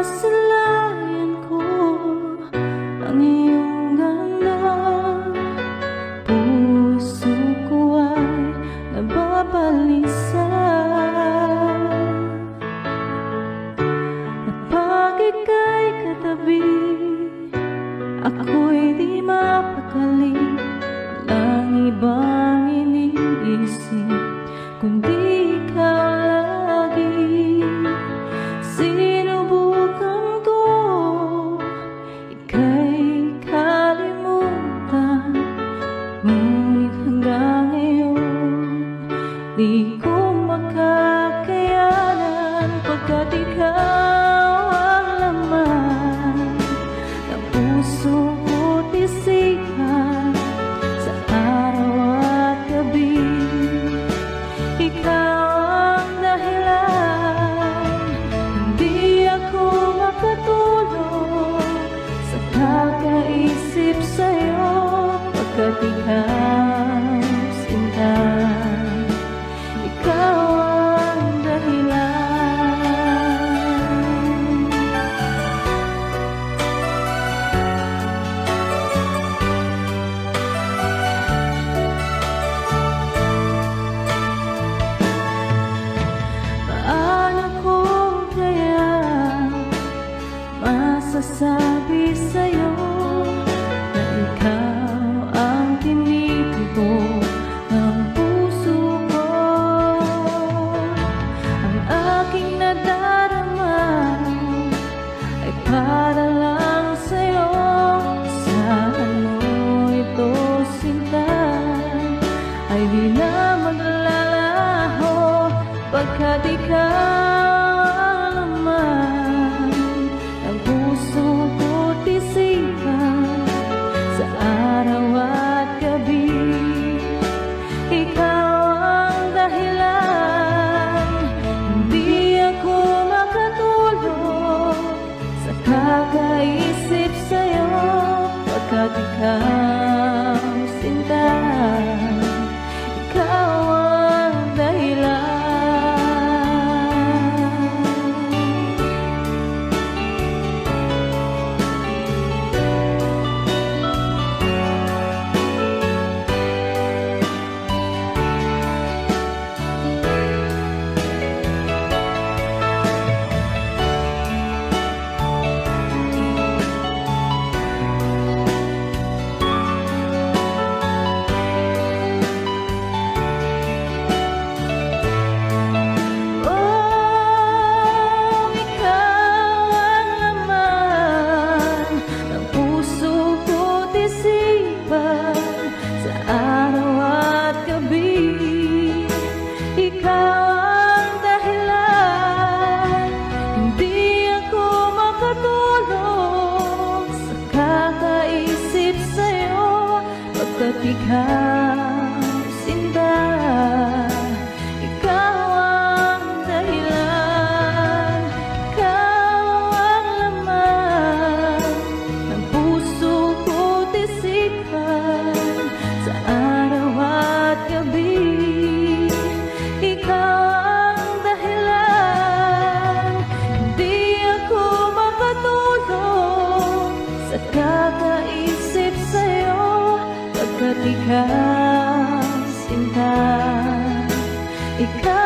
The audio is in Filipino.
Namamasilayan ko ang iyong ganda. Puso ko ay nababalisa at pag ika'y katabi, ako'y di mapakali. Walang ibang iniisip kundi ikaw lagi. Sinubukan ko ika'y kalimutan, ngunit hanggang ngayon di ko makakayanan, pagkat ikaw ang laman ng puso ko't isipan sa araw at gabi. Ikaw ang dahilan, hindi ako makatulog sa kakaisip sa'yo, pagkat ikaw sinta. Ikaw ang dahilan. Paano ko kaya masasabi sa'yo na ikaw ang tinitibok ng puso ko? Ang aking nadarama ay para lang sa'yo. Saan mo ito sinta ay di na maglalaho, pagkat ikaw ang laman ng puso ko't isipan sa araw at gabi. Ikaw ang dahilan, hindi ako makatulog sa kakaisip sa'yo, pagkat ikaw sinta. Ikaw ang dahilan. Ikaw sinta, ikaw ang dahilan. Ikaw ang laman ng puso ko't isipan sa araw at gabi. Ikaw ang dahilan, hindi ako makatulog sa kakaisip sa'yo, pagkat ikaw sinta. Ikaw